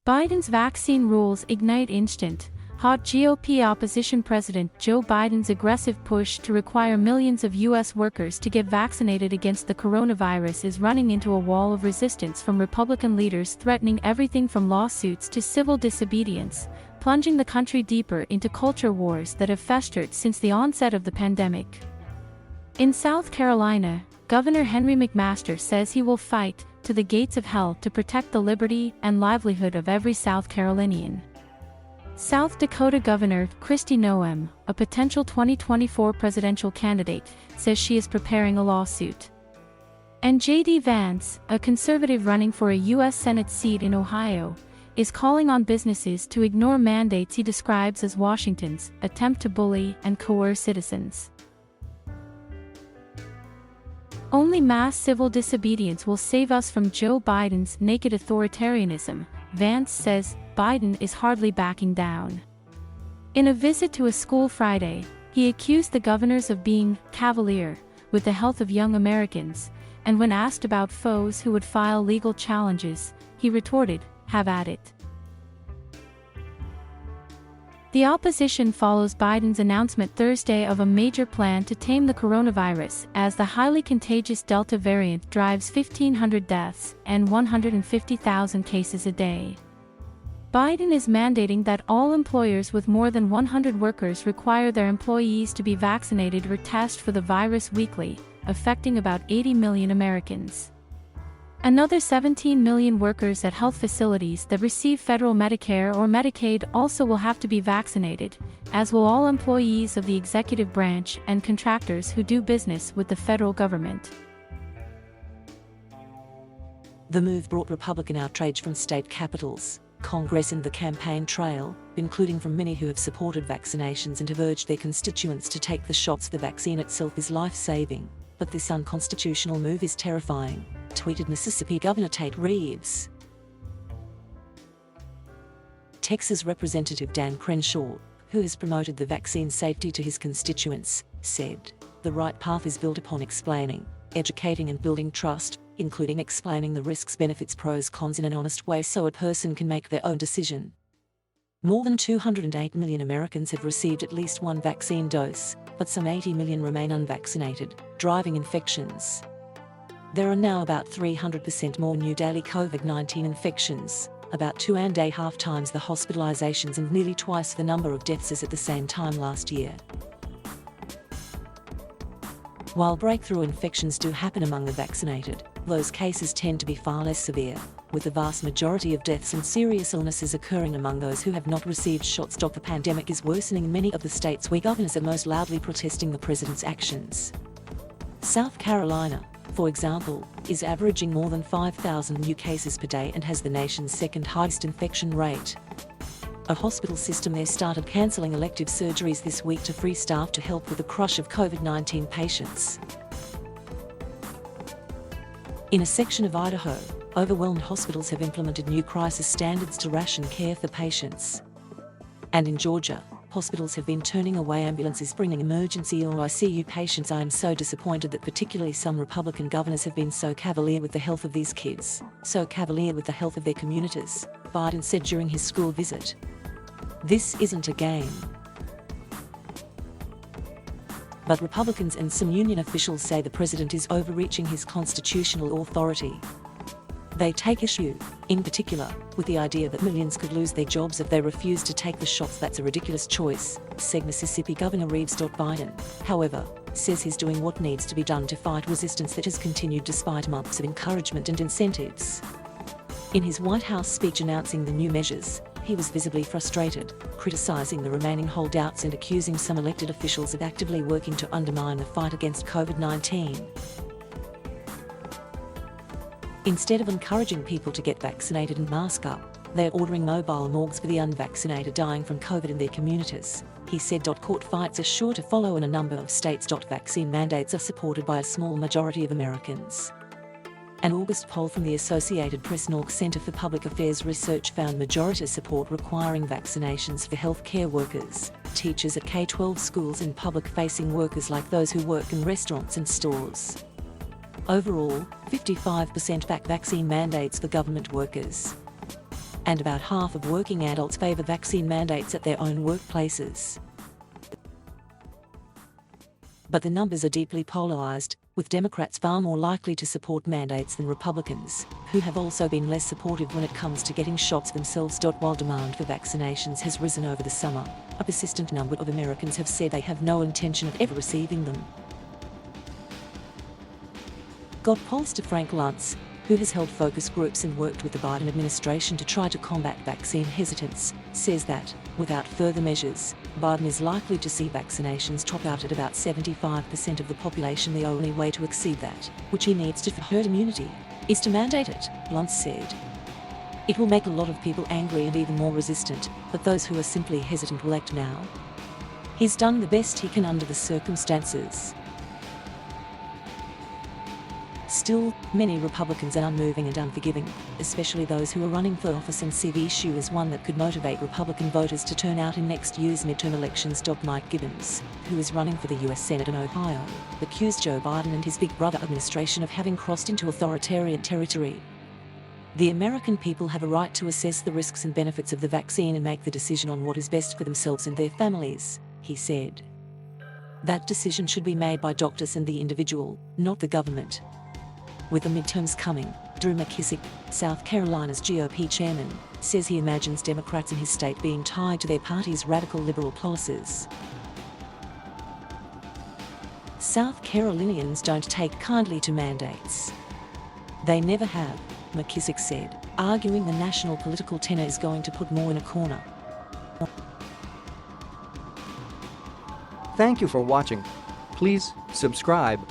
Biden's vaccine rules ignite instant. Hot GOP opposition President Joe Biden's aggressive push to require millions of U.S. workers to get vaccinated against the coronavirus is running into a wall of resistance from Republican leaders threatening everything from lawsuits to civil disobedience, plunging the country deeper into culture wars that have festered since the onset of the pandemic. In South Carolina, Governor Henry McMaster says he will fight to the gates of hell to protect the liberty and livelihood of every South Carolinian. South Dakota Governor Kristi Noem, a potential 2024 presidential candidate, says she is preparing a lawsuit. And J.D. Vance, a conservative running for a U.S. Senate seat in Ohio, is calling on businesses to ignore mandates he describes as Washington's attempt to bully and coerce citizens. Only mass civil disobedience will save us from Joe Biden's naked authoritarianism, Vance says. Biden is hardly backing down. In a visit to a school Friday, he accused the governors of being cavalier with the health of young Americans, and when asked about foes who would file legal challenges, he retorted, "Have at it." The opposition follows Biden's announcement Thursday of a major plan to tame the coronavirus as the highly contagious Delta variant drives 1,500 deaths and 150,000 cases a day. Biden is mandating that all employers with more than 100 workers require their employees to be vaccinated or test for the virus weekly, affecting about 80 million Americans. Another 17 million workers at health facilities that receive federal Medicare or Medicaid also will have to be vaccinated, as will all employees of the executive branch and contractors who do business with the federal government. The move brought Republican outrage from state capitals, Congress and the campaign trail, including from many who have supported vaccinations and have urged their constituents to take the shots. The vaccine itself is life-saving, but this unconstitutional move is terrifying, tweeted Mississippi Governor Tate Reeves. Texas Representative Dan Crenshaw, who has promoted the vaccine safety to his constituents, said, "The right path is built upon explaining, educating and building trust, including explaining the risks, benefits, pros, cons in an honest way so a person can make their own decision." More than 208 million Americans have received at least one vaccine dose, but some 80 million remain unvaccinated, driving infections. There are now about 300% more new daily COVID-19 infections, about 2.5 times the hospitalizations and nearly twice the number of deaths as at the same time last year. While breakthrough infections do happen among the vaccinated, those cases tend to be far less severe, with the vast majority of deaths and serious illnesses occurring among those who have not received shots. The pandemic is worsening in many of the states where governors are most loudly protesting the president's actions. South Carolina, for example, is averaging more than 5,000 new cases per day and has the nation's second highest infection rate. A hospital system there started cancelling elective surgeries this week to free staff to help with the crush of COVID-19 patients. In a section of Idaho, overwhelmed hospitals have implemented new crisis standards to ration care for patients. And in Georgia, hospitals have been turning away ambulances bringing emergency or ICU patients. "I am so disappointed that particularly some Republican governors have been so cavalier with the health of these kids, so cavalier with the health of their communities," Biden said during his school visit. "This isn't a game." But Republicans and some union officials say the president is overreaching his constitutional authority. They take issue, in particular, with the idea that millions could lose their jobs if they refuse to take the shots. "That's a ridiculous choice," said Mississippi Governor Reeves. Biden, however, says he's doing what needs to be done to fight resistance that has continued despite months of encouragement and incentives. In his White House speech announcing the new measures, he was visibly frustrated, criticizing the remaining holdouts and accusing some elected officials of actively working to undermine the fight against COVID-19. Instead of encouraging people to get vaccinated and mask up, they are ordering mobile morgues for the unvaccinated dying from COVID in their communities, he said. Court fights are sure to follow in a number of states. Vaccine mandates are supported by a small majority of Americans. An August poll from the Associated Press NORC Center for Public Affairs Research found majority support requiring vaccinations for healthcare workers, teachers at K-12 schools and public-facing workers like those who work in restaurants and stores. Overall, 55% back vaccine mandates for government workers. and about half of working adults favor vaccine mandates at their own workplaces. But the numbers are deeply polarized, with Democrats far more likely to support mandates than Republicans, who have also been less supportive when it comes to getting shots themselves. While demand for vaccinations has risen over the summer, a persistent number of Americans have said they have no intention of ever receiving them. GOP pollster Frank Luntz, who has held focus groups and worked with the Biden administration to try to combat vaccine hesitance, says that, without further measures, Biden is likely to see vaccinations top out at about 75% of the population. The only way to exceed that, which he needs to for herd immunity, is to mandate it, Luntz said. It will make a lot of people angry and even more resistant, but those who are simply hesitant will act now. He's done the best he can under the circumstances. Still, many Republicans are unmoving and unforgiving, especially those who are running for office, and see the issue as one that could motivate Republican voters to turn out in next year's midterm elections. Mike Gibbons, who is running for the US Senate in Ohio, accused Joe Biden and his big brother administration of having crossed into authoritarian territory. The American people have a right to assess the risks and benefits of the vaccine and make the decision on what is best for themselves and their families, he said. That decision should be made by doctors and the individual, not the government. With the midterms coming, Drew McKissick, South Carolina's GOP chairman, says he imagines Democrats in his state being tied to their party's radical liberal policies. South Carolinians don't take kindly to mandates. They never have, McKissick said, arguing the national political tenor is going to put more in a corner. Thank you for watching. Please subscribe